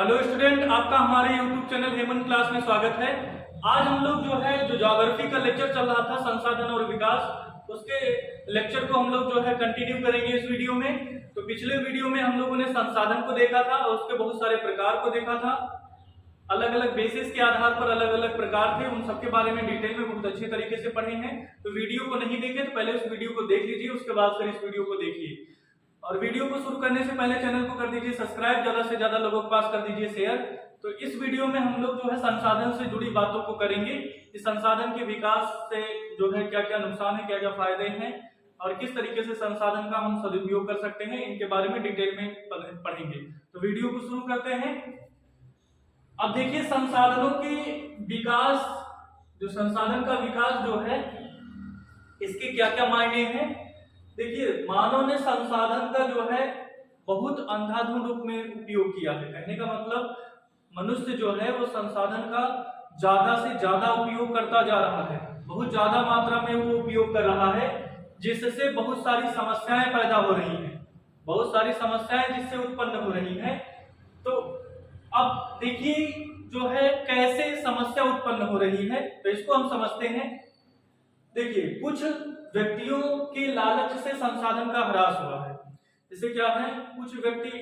Hello student, आपका हमारे YouTube channel Hemant class में स्वागत है। आज हम लोग जो ज्योग्राफी का लेक्चर चल रहा था संसाधन और विकास, उसके लेक्चर को हम लोग कंटिन्यू करेंगे इस वीडियो में। तो पिछले वीडियो में हम लोगों ने संसाधन को देखा था और उसके बहुत सारे प्रकार को देखा था। अलग अलग बेसिस के आधार पर अलग अलग प्रकार थे, उन सबके बारे में डिटेल में बहुत अच्छे तरीके से पढ़े हैं। तो वीडियो को नहीं देखे तो पहले उस वीडियो को देख लीजिए, उसके बाद फिर इस वीडियो को देखिए। और वीडियो को शुरू करने से पहले चैनल को कर दीजिए सब्सक्राइब, ज्यादा से ज्यादा लोगों के पास कर दीजिए शेयर। तो इस वीडियो में हम लोग संसाधन से जुड़ी बातों को करेंगे। इस संसाधन के विकास से क्या क्या नुकसान है, क्या क्या फायदे हैं और किस तरीके से संसाधन का हम सदुपयोग कर सकते हैं, इनके बारे में डिटेल में पढ़ेंगे। तो वीडियो को शुरू करते हैं। अब देखिए संसाधनों के विकास, संसाधन का विकास इसके क्या क्या मायने हैं। देखिए मानव ने संसाधन का बहुत अंधाधुंध रूप में उपयोग किया है। कहने का मतलब मनुष्य वो संसाधन का ज्यादा से ज्यादा उपयोग करता जा रहा है, बहुत ज्यादा मात्रा में वो उपयोग कर रहा है, जिससे बहुत सारी समस्याएं पैदा हो रही हैं, बहुत सारी समस्याएं जिससे उत्पन्न हो रही हैं। तो अब देखिए कैसे समस्या उत्पन्न हो रही है, तो इसको हम समझते हैं। देखिए कुछ व्यक्तियों के लालच से संसाधन का ह्रास हुआ है। जैसे क्या है, कुछ व्यक्ति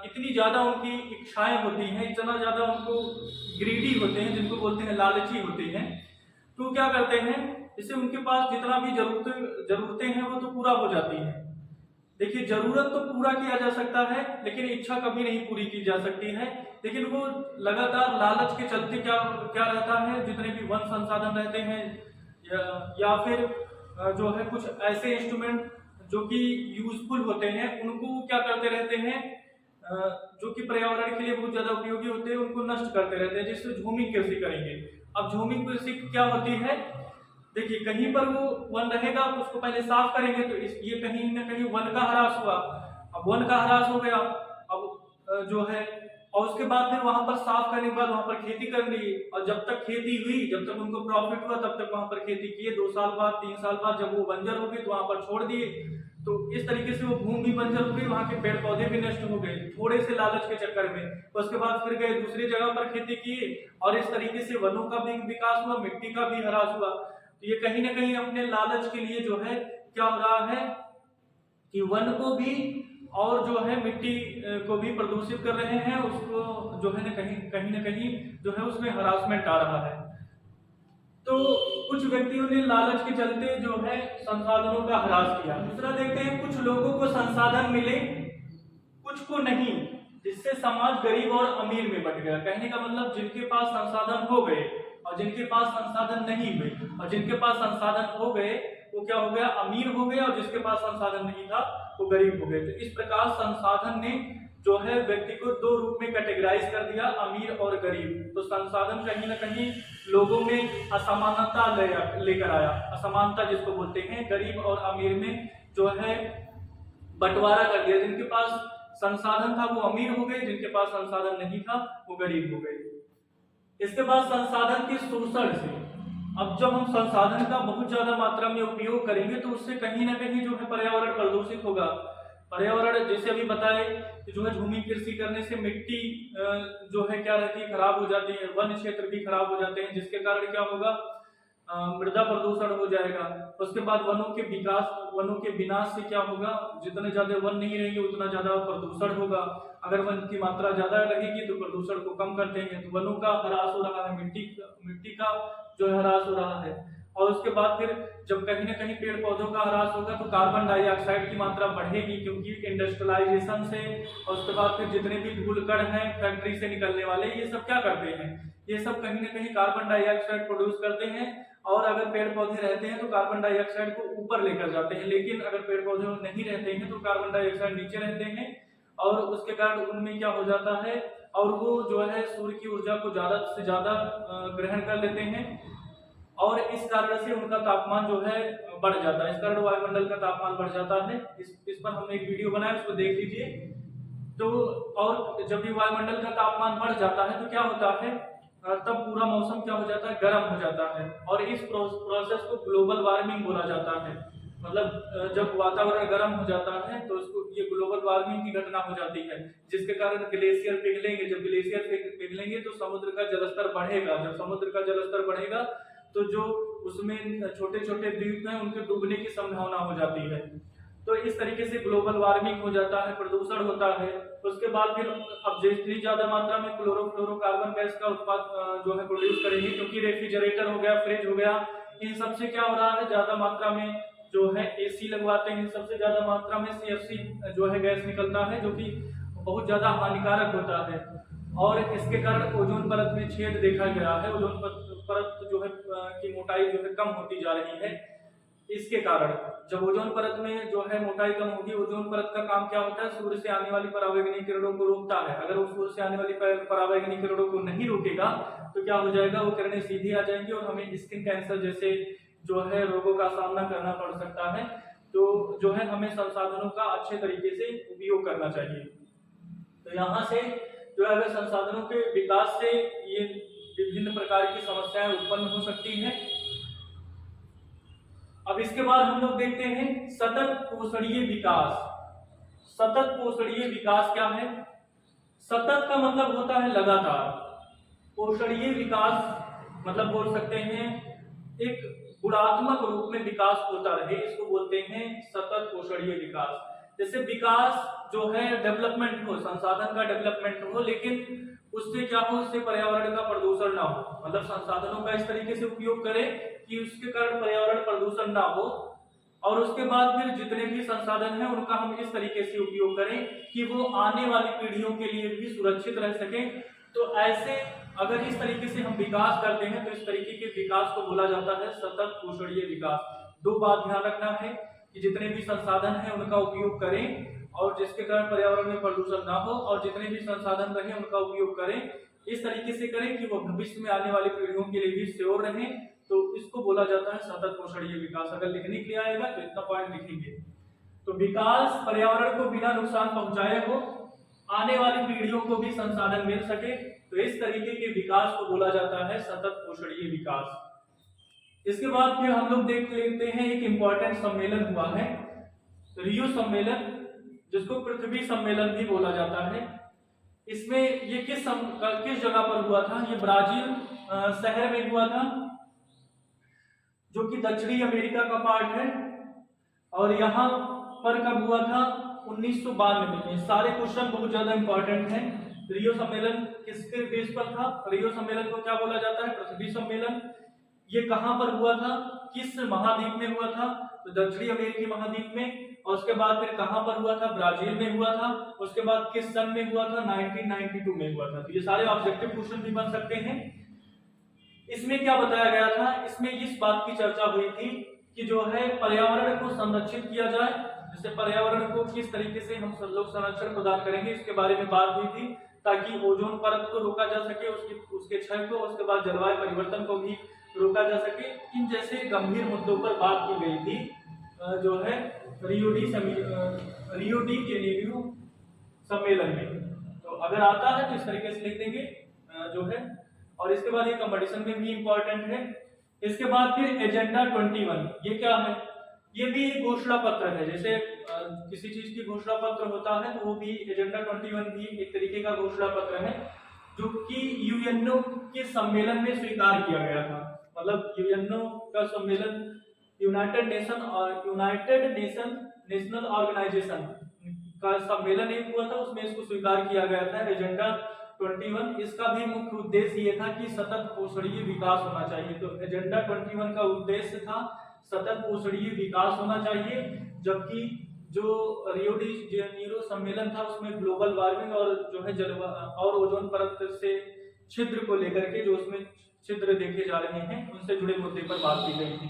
इतनी ज्यादा उनकी इच्छाएं होती हैं, इतना ज्यादा उनको ग्रीडी होते हैं, जिनको बोलते हैं लालची होते हैं। तो क्या करते हैं, जैसे उनके पास जितना भी जरूरतें हैं वो तो पूरा हो जाती हैं। देखिए जरूरत तो पूरा किया जा सकता है लेकिन इच्छा कभी नहीं पूरी की जा सकती है। लेकिन वो लगातार लालच के चलते क्या क्या रहता है, जितने भी वन संसाधन रहते हैं या फिर कुछ ऐसे इंस्ट्रूमेंट जो कि यूजफुल होते हैं, उनको क्या करते रहते हैं, जो कि पर्यावरण के लिए बहुत ज्यादा उपयोगी होते हैं, उनको नष्ट करते रहते हैं, जिससे झूमिंग कृषि करेंगे। अब झूमिंग कृषि क्या होती है, देखिए कहीं पर वो वन रहेगा तो उसको पहले साफ करेंगे, तो ये कहीं ना कहीं वन का ह्रास हुआ। अब वन का ह्रास हो गया, अब और उसके बाद फिर वहां पर साफ करने के बाद वहां पर खेती कर ली, और जब तक खेती हुई, जब तक उनको प्रॉफिट हुआ, तब तक वहां पर खेती किए। 2 साल बाद 3 साल बाद जब वो बंजर हो गई तो वहां पर छोड़ दिए। तो इस तरीके से वो भूमि भी बंजर हो गई, वहां के पेड़ पौधे भी नष्ट हो गए, थोड़े से लालच के चक्कर में। उसके बाद फिर गए दूसरी जगह पर खेती किए, और इस तरीके से वनों का भी विकास हुआ, मिट्टी का भी ह्रास हुआ। तो ये कहीं ना कहीं अपने लालच के लिए क्या हो रहा है कि वन को भी और मिट्टी को भी प्रदूषित कर रहे हैं, उसको ना कहीं उसमें हरासमेंट आ रहा है। तो कुछ व्यक्तियों ने लालच के चलते संसाधनों का ह्रास किया। दूसरा देखते हैं, कुछ लोगों को संसाधन मिले कुछ को नहीं, जिससे समाज गरीब और अमीर में बट गया। कहने का मतलब जिनके पास संसाधन हो गए और जिनके पास संसाधन नहीं हुए, और जिनके पास संसाधन हो गए वो क्या हो गया, अमीर हो गया, और जिसके पास संसाधन नहीं था वो गरीब हो गए। तो इस प्रकार संसाधन ने व्यक्ति को 2 रूप में कैटेगराइज कर दिया, अमीर और गरीब। तो संसाधन कहीं ना कहीं लोगों में असमानता लेकर आया, असमानता जिसको बोलते हैं, गरीब और अमीर में बंटवारा कर दिया। जिनके पास संसाधन था वो अमीर हो गए, जिनके पास संसाधन नहीं था वो गरीब हो गए। इसके बाद संसाधन के शोषण से, अब जब हम संसाधन का बहुत ज्यादा मात्रा में उपयोग करेंगे तो उससे कहीं ना कहीं पर्यावरण प्रदूषित होगा। पर्यावरण जैसे अभी बताए कि भूमि कृषि करने से मिट्टी क्या रहती है, खराब हो जाती है, वन क्षेत्र भी खराब हो जाते हैं, जिसके कारण क्या होगा, मृदा प्रदूषण हो जाएगा। उसके बाद वनों के विनाश से क्या होगा, जितने ज्यादा वन नहीं रहेंगे उतना ज्यादा प्रदूषण होगा। अगर वन की मात्रा ज्यादा रहेगी तो प्रदूषण को कम करते हैं, तो वनों का ह्रास हो रहा है, मिट्टी का ह्रास हो रहा है। और उसके बाद फिर जब कहीं ना कहीं पेड़ पौधों का ह्रास होगा तो कार्बन डाइऑक्साइड की मात्रा बढ़ेगी, क्योंकि इंडस्ट्रियलाइजेशन से, और उसके बाद फिर जितने भी धूल कण हैं फैक्ट्री से निकलने वाले, ये सब क्या करते हैं, ये सब कहीं ना कहीं कार्बन डाइऑक्साइड प्रोड्यूस करते हैं। और अगर पेड़ पौधे रहते हैं तो कार्बन डाइऑक्साइड को ऊपर लेकर जाते हैं, लेकिन अगर पेड़ पौधे नहीं रहते हैं तो कार्बन डाइऑक्साइड नीचे रहते हैं, और उसके कारण उनमें क्या हो जाता है, और वो सूर्य की ऊर्जा को ज्यादा से ज्यादा ग्रहण कर लेते हैं, और इस कारण से उनका तापमान बढ़ जाता है। इस कारण वायुमंडल का तापमान बढ़ जाता है। इस पर हमने एक वीडियो बनाया, उसको देख लीजिए। तो और जब भी वायुमंडल का तापमान बढ़ जाता है तो क्या होता है, तब पूरा मौसम क्या हो जाता है, गर्म हो जाता है, और इस प्रोसेस को ग्लोबल वार्मिंग बोला जाता है। मतलब जब वातावरण गर्म हो जाता है तो उसको ये ग्लोबल वार्मिंग की घटना हो जाती है, जिसके कारण ग्लेशियर पिघलेंगे। जब ग्लेशियर पिघलेंगे तो समुद्र का जलस्तर बढ़ेगा। जब समुद्र का जलस्तर बढ़ेगा तो जो उसमें छोटे छोटे द्वीप हैं उनके डूबने की संभावना हो जाती है। तो इस तरीके से ग्लोबल वार्मिंग हो जाता है, प्रदूषण होता है। उसके बाद फिर अब जितनी ज्यादा मात्रा में क्लोरोफ्लोरोकार्बन गैस का उत्पाद जो है प्रोड्यूस करेंगे, क्योंकि रेफ्रिजरेटर हो गया, फ्रिज हो गया, इन सबसे क्या हो रहा है, ज्यादा मात्रा में जो है एसी लगवाते हैं, सबसे ज्यादा मात्रा में सीएफसी जो है गैस निकलता है, जो कि बहुत ज्यादा हानिकारक होता है। और इसके कारण ओजोन परत में छेद देखा गया है। ओजोन परत जो है की मोटाई जो है कम होती जा रही है। इसके कारण जब ओजोन परत में जो है मोटाई कम होगी, ओजोन परत का काम क्या होता है, सूर्य से आने वाली पराबैंगनी किरणों को रोकता है। अगर वो सूर्य से आने वाली पराबैंगनी किरणों को नहीं रोकेगा तो क्या हो जाएगा, वो किरणें सीधी आ जाएंगी और हमें स्किन कैंसर जैसे जो है रोगों का सामना करना पड़ सकता है। तो जो है हमें संसाधनों का अच्छे तरीके से उपयोग करना चाहिए। तो यहाँ से जो है अगर संसाधनों के विकास से ये विभिन्न प्रकार की समस्याएं उत्पन्न हो सकती हैं। अब इसके बाद हम लोग देखते हैं सतत पोषणीय विकास। सतत पोषणीय विकास क्या है? सतत का मतलब होता है लगातार। पोषणीय विकास मतलब बोल सकते हैं एक गुणात्मक रूप में विकास होता रहे, इसको बोलते हैं सतत पोषणीय विकास। जैसे विकास जो है डेवलपमेंट हो, संसाधन का डेवलपमेंट हो, लेकिन उससे क्या हो, उससे पर्यावरण का प्रदूषण ना हो। मतलब संसाधनों का इस तरीके से उपयोग करें कि उसके कारण पर्यावरण प्रदूषण ना हो, और उसके बाद फिर जितने भी संसाधन हैं उनका हम इस तरीके से उपयोग करें कि वो आने वाली पीढ़ियों के लिए भी सुरक्षित रह सके। तो ऐसे अगर इस तरीके से हम विकास करते हैं तो इस तरीके के विकास को बोला जाता है सतत पोषणीय विकास। दो बात ध्यान रखना है कि जितने भी संसाधन हैं उनका उपयोग करें और जिसके कारण पर्यावरण में प्रदूषण ना हो, और जितने भी संसाधन रहे उनका उपयोग करें इस तरीके से करें कि वो भविष्य में आने वाली पीढ़ियों के लिए भी श्योर रहें। तो इसको बोला जाता है सतत पोषणीय विकास। अगर लिखने के लिए आएगा तो इतना पॉइंट लिखेंगे। तो विकास पर्यावरण को बिना नुकसान पहुंचाए हो, आने वाली पीढ़ियों को भी संसाधन मिल सके, तो इस तरीके के विकास को बोला जाता है सतत पोषणीय विकास। इसके बाद फिर हम लोग देख लेते हैं एक इंपॉर्टेंट सम्मेलन हुआ है, रियो सम्मेलन, जिसको पृथ्वी सम्मेलन भी बोला जाता है। इसमें ये किस जगह पर हुआ था? ये ब्राजील शहर में हुआ था, जो कि दक्षिणी अमेरिका का पार्ट है। और यहाँ पर कब हुआ था? 1992 में। सारे क्वेश्चन बहुत ज्यादा इंपॉर्टेंट हैं। रियो सम्मेलन किसके बेस पर था? रियो सम्मेलन को क्या बोला जाता है? पृथ्वी सम्मेलन। ये कहां पर हुआ था? किस महाद्वीप में हुआ था? तो दक्षिणी अमेरिकी महाद्वीप में। और उसके बाद फिर कहां पर हुआ था? ब्राजील में हुआ था। उसके बाद किस सन में हुआ था? 1992 में हुआ था। तो ये सारे ऑब्जेक्टिव क्वेश्चन भी बन सकते हैं। इसमें क्या बताया गया था? इसमें इस बात की चर्चा हुई थी कि जो है पर्यावरण को संरक्षित किया जाए, जैसे पर्यावरण को किस तरीके से हम सब लोग संरक्षण प्रदान करेंगे, इसके बारे में बात हुई थी, ताकि ओजोन परत को रोका जा सके, उसके क्षय को, उसके बाद जलवायु परिवर्तन को भी रोका जा सके। इन जैसे गंभीर मुद्दों पर बात की गई थी जो है रियो डी जेनेरियो सम्मेलन में। तो अगर आता है तो इस तरीके से लिख देंगे जो है। और इसके बाद ये कंपटीशन में भी इंपॉर्टेंट है। इसके बाद फिर एजेंडा 21, ये क्या है? ये भी एक घोषणा पत्र है। जैसे किसी चीज की घोषणा पत्र होता है तो वो भी एजेंडा 21 भी एक तरीके का घोषणा पत्र है, जो कि यूएनओ के सम्मेलन में स्वीकार किया गया था। मतलब यूएनओ का सम्मेलन यूनाइटेड नेशनल ऑर्गेनाइजेशन का सम्मेलन एक हुआ था, उसमें इसको स्वीकार किया गया था एजेंडा 21। इसका भी मुख्य उद्देश्य ये था कि सतत पोषणीय विकास होना चाहिए। तो एजेंडा 21 का उद्देश्य था सतत पोषणीय विकास होना चाहिए, जबकि जो रियो डी जेनेरियो सम्मेलन था उसमें ग्लोबल वार्मिंग और जो है जलवायु और ओजोन परत से छिद्र को लेकर के जो उसमें छिद्र देखे जा रहे हैं उनसे जुड़े मुद्दे पर बात की गई थी।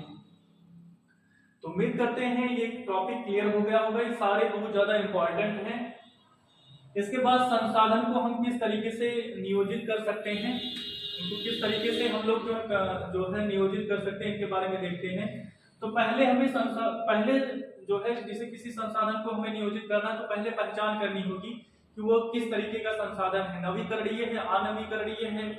तो उम्मीद करते हैं ये टॉपिक क्लियर हो गया होगा। ये सारे बहुत ज्यादा इंपॉर्टेंट हैं। इसके बाद संसाधन को हम किस तरीके से नियोजित कर सकते हैं, इनको किस तरीके से हम लोग जो है नियोजित कर सकते हैं, इनके बारे में देखते हैं। तो पहले हमें पहले जो है जैसे किसी संसाधन को हमें नियोजित करना तो पहले पहचान करनी होगी कि वो किस तरीके का संसाधन है, नवीकरणीय है, अनवीकरणीय है,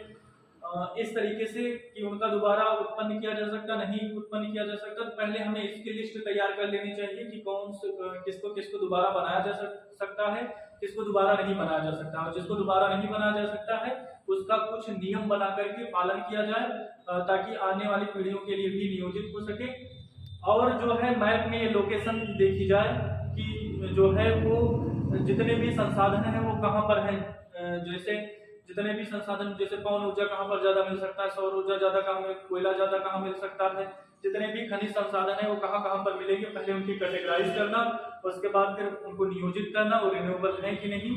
इस तरीके से कि उनका दोबारा उत्पन्न किया जा सकता, नहीं उत्पन्न किया जा सकता। तो पहले हमें इसकी लिस्ट तैयार कर लेनी चाहिए कि कौन से किसको किसको दोबारा बनाया जा सकता है, किसको दोबारा नहीं बनाया जा सकता। और जिसको दोबारा नहीं बनाया जा सकता है उसका कुछ नियम बना करके पालन किया जाए, ताकि आने वाली पीढ़ियों के लिए भी नियोजित हो सके। और जो है मैप में ये लोकेशन देखी जाए कि जो है वो जितने भी संसाधन हैं वो कहाँ पर हैं। जैसे जितने भी संसाधन, जैसे पवन ऊर्जा कहाँ पर ज्यादा मिल सकता है, सौर ऊर्जा ज्यादा कहाँ, कोयला ज्यादा कहाँ मिल सकता है, जितने भी खनिज संसाधन है वो कहाँ कहाँ पर मिलेंगे, पहले उनकी कैटेगराइज करना, उसके बाद फिर उनको नियोजित करना, वो रिन्यूएबल है कि नहीं।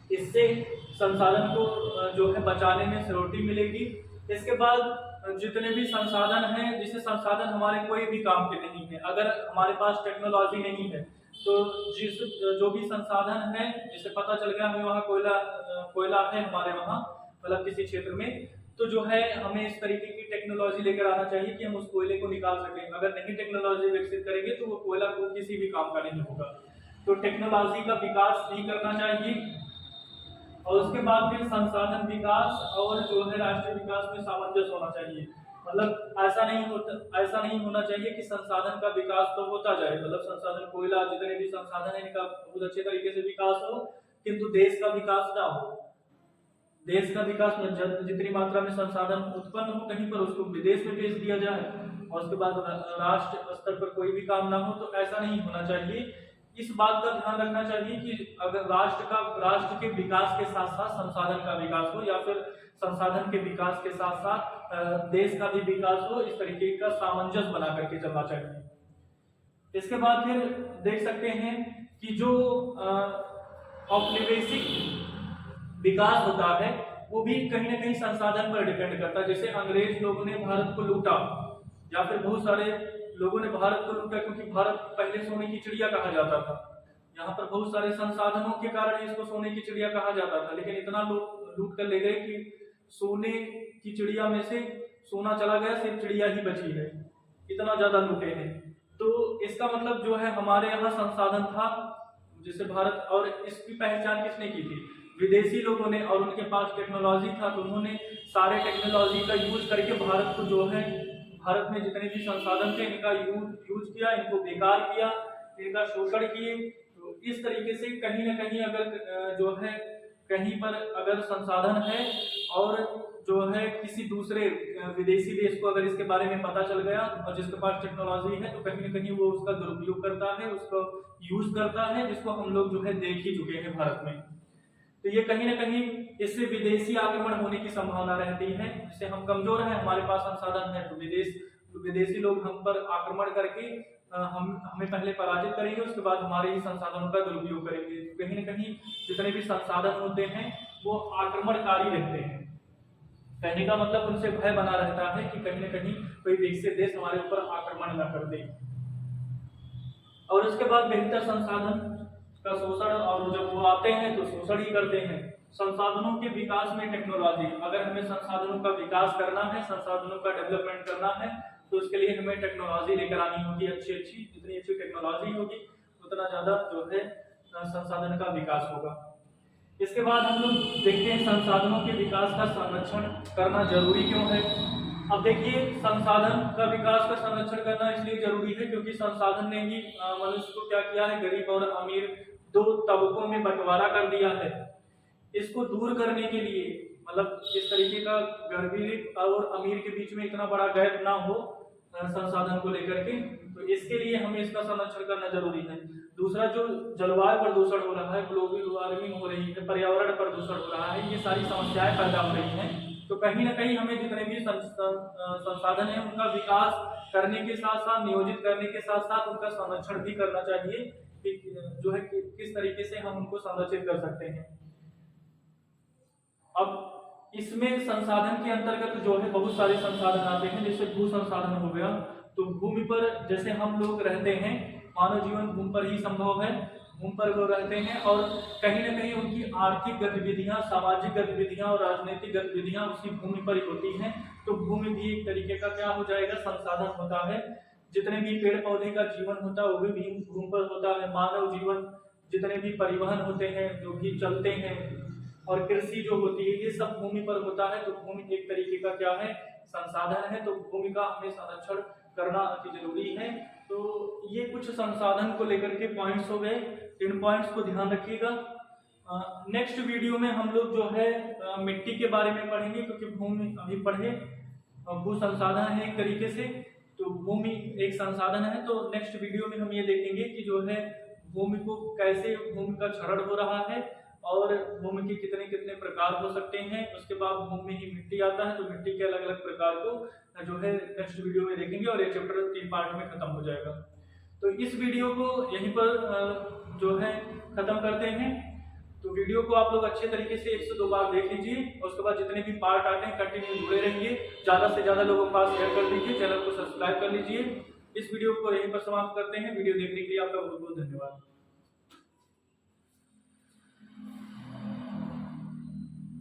इससे संसाधन को जो है बचाने में सिक्योरिटी मिलेगी। इसके बाद जितने भी संसाधन हैं, जैसे संसाधन हमारे कोई भी काम के नहीं है, अगर हमारे पास टेक्नोलॉजी नहीं है तो जो भी संसाधन है, जैसे पता चल गया हमें वहाँ कोयला है हमारे वहाँ, मतलब किसी क्षेत्र में, तो जो है हमें इस तरीके की टेक्नोलॉजी लेकर आना चाहिए कि हम उस कोयले को निकाल सकें। अगर नहीं टेक्नोलॉजी विकसित करेंगे तो वो कोयला को किसी भी काम का नहीं होगा। तो टेक्नोलॉजी का विकास नहीं करना चाहिए। और उसके बाद फिर संसाधन विकास और जो है राष्ट्रीय विकास में सामंजस्य होना चाहिए। मतलब ऐसा नहीं होना चाहिए कि संसाधन का विकास तो होता जाए, मतलब संसाधन कोयला जितने भी संसाधन है इनका बहुत अच्छे तरीके से विकास हो, किंतु देश का विकास ना हो। देश का विकास में जितनी मात्रा में संसाधन उत्पन्न हो कहीं पर उसको विदेश में भेज दिया जाए और उसके बाद राष्ट्र स्तर पर कोई भी काम ना हो, तो ऐसा नहीं होना चाहिए। इस बात का ध्यान रखना चाहिए कि अगर राष्ट्र के विकास के साथ साथ संसाधन का विकास हो, या फिर संसाधन के विकास के साथ साथ देश का भी विकास हो, इस तरीके का सामंजस्य बना करके चलना चाहिए। इसके बाद फिर देख सकते हैं कि जो औपनिवेशिक विकास होता है वो भी कहीं ना कहीं संसाधन पर डिपेंड करता है। जैसे अंग्रेज लोगों ने भारत को लूटा, या फिर बहुत सारे लोगों ने भारत को लूटा, क्योंकि भारत पहले सोने की चिड़िया कहा जाता था। यहाँ पर बहुत सारे संसाधनों के कारण इसको सोने की चिड़िया कहा जाता था, लेकिन इतना लोग लूट कर ले गए कि सोने की चिड़िया में से सोना चला गया, सिर्फ चिड़िया ही बची है, इतना ज्यादा लूटे हैं। तो इसका मतलब जो है हमारे यहाँ संसाधन था जैसे भारत, और इसकी पहचान किसने की थी? विदेशी लोगों ने, और उनके पास टेक्नोलॉजी था तो उन्होंने सारे टेक्नोलॉजी का यूज करके भारत को जो है, भारत में जितने भी संसाधन थे इनका यूज किया, इनको बेकार किया, इनका शोषण किए। तो इस तरीके से कहीं ना कहीं अगर जो है कहीं पर अगर संसाधन है और जो है किसी दूसरे विदेशी देश को अगर इसके बारे में पता चल गया और जिसके पास टेक्नोलॉजी है, तो कहीं ना कहीं वो उसका दुरुपयोग करता है, उसको यूज करता है, जिसको हम लोग जो है देख ही चुके हैं भारत में। तो ये कहीं ना कहीं इससे विदेशी आक्रमण होने की संभावना रहती है। जिससे हम कमजोर हैं, हमारे पास संसाधन है, तो विदेशी लोग हम पर आक्रमण करके हमें पहले पराजित करेंगे, उसके बाद हमारे ही संसाधनों का दुरुपयोग करेंगे। तो कहीं ना कहीं जितने भी संसाधन होते हैं वो आक्रमणकारी रहते हैं। कहने का मतलब उनसे भय बना रहता है कि कहीं ना कहीं कोई विकसित देश हमारे ऊपर आक्रमण न कर दे। और उसके बाद बेहतर संसाधन का शोषण, और जब वो आते हैं तो शोषण ही करते हैं। संसाधनों के विकास में टेक्नोलॉजी, अगर हमें संसाधनों का विकास करना है, संसाधनों का डेवलपमेंट करना है, तो उसके लिए हमें टेक्नोलॉजी लेकर आनी होगी अच्छी। जितनी अच्छी टेक्नोलॉजी होगी उतना ज्यादा जो है संसाधन का विकास होगा। इसके बाद हम लोग देखते हैं संसाधनों के विकास का संरक्षण करना जरूरी क्यों है। अब देखिए, संसाधन का विकास का संरक्षण करना इसलिए जरूरी है क्योंकि संसाधन ने ही मनुष्य को क्या किया है, गरीब और अमीर दो तबकों में बंटवारा कर दिया है। इसको दूर करने के लिए, मतलब इस तरीके का गरीब और अमीर के बीच में इतना बड़ा गैप ना हो संसाधन को लेकर के, तो इसके लिए हमें इसका संरक्षण करना जरूरी है। दूसरा, जो जलवायु प्रदूषण हो रहा है, ग्लोबल वार्मिंग हो रही है, पर्यावरण प्रदूषण हो रहा है, ये सारी समस्याएं पैदा हो रही हैं। तो कहीं ना कहीं हमें जितने भी संसाधन है उनका विकास करने के साथ साथ, नियोजित करने के साथ साथ उनका संरक्षण भी करना चाहिए कि जो है किस तरीके से हम उनको संरक्षित कर सकते हैं। अब इसमें संसाधन के अंतर्गत जो है बहुत सारे संसाधन आते हैं, जैसे भू संसाधन हो गया। तो भूमि पर जैसे हम लोग रहते हैं, मानव जीवन भूमि पर ही संभव है, भूमि पर वो रहते हैं और कहीं ना कहीं उनकी आर्थिक गतिविधियां, सामाजिक गतिविधियां और राजनीतिक गतिविधियां उसी भूमि पर ही होती हैं। तो भूमि भी एक तरीके का क्या हो जाएगा, संसाधन होता है। जितने भी पेड़ पौधे का जीवन होता है वो भी भूमि पर होता है। मानव जीवन, जितने भी परिवहन होते हैं जो भी चलते हैं, और कृषि जो होती है ये सब भूमि पर होता है। तो भूमि एक तरीके का क्या है, संसाधन है, तो भूमि का हमें संरक्षण करना अति जरूरी है। तो ये कुछ संसाधन को लेकर के पॉइंट्स हो गए, इन पॉइंट्स को ध्यान रखिएगा। नेक्स्ट वीडियो में हम लोग जो है मिट्टी के बारे में पढ़ेंगे, क्योंकि भूमि अभी पढ़े भू संसाधन है एक तरीके से, तो भूमि एक संसाधन है। तो नेक्स्ट वीडियो में हम ये देखेंगे कि जो है भूमि को कैसे, भूमि का क्षरण हो रहा है और भूमि के कितने कितने प्रकार हो सकते हैं। उसके बाद भूमि में ही मिट्टी आता है, तो मिट्टी के अलग अलग प्रकार को जो है नेक्स्ट वीडियो में देखेंगे और ये चैप्टर 3 पार्ट में खत्म हो जाएगा। तो इस वीडियो को यहीं पर जो है खत्म करते हैं। तो वीडियो को आप लोग अच्छे तरीके से 1 से 2 बार देख लीजिए और उसके बाद जितने भी पार्ट आते हैं कंटिन्यू जुड़े रहिए, ज़्यादा से ज़्यादा लोगों के पास शेयर कर दीजिए, चैनल को सब्सक्राइब कर लीजिए। इस वीडियो को यहीं पर समाप्त करते हैं। वीडियो देखने के लिए आपका बहुत बहुत धन्यवाद।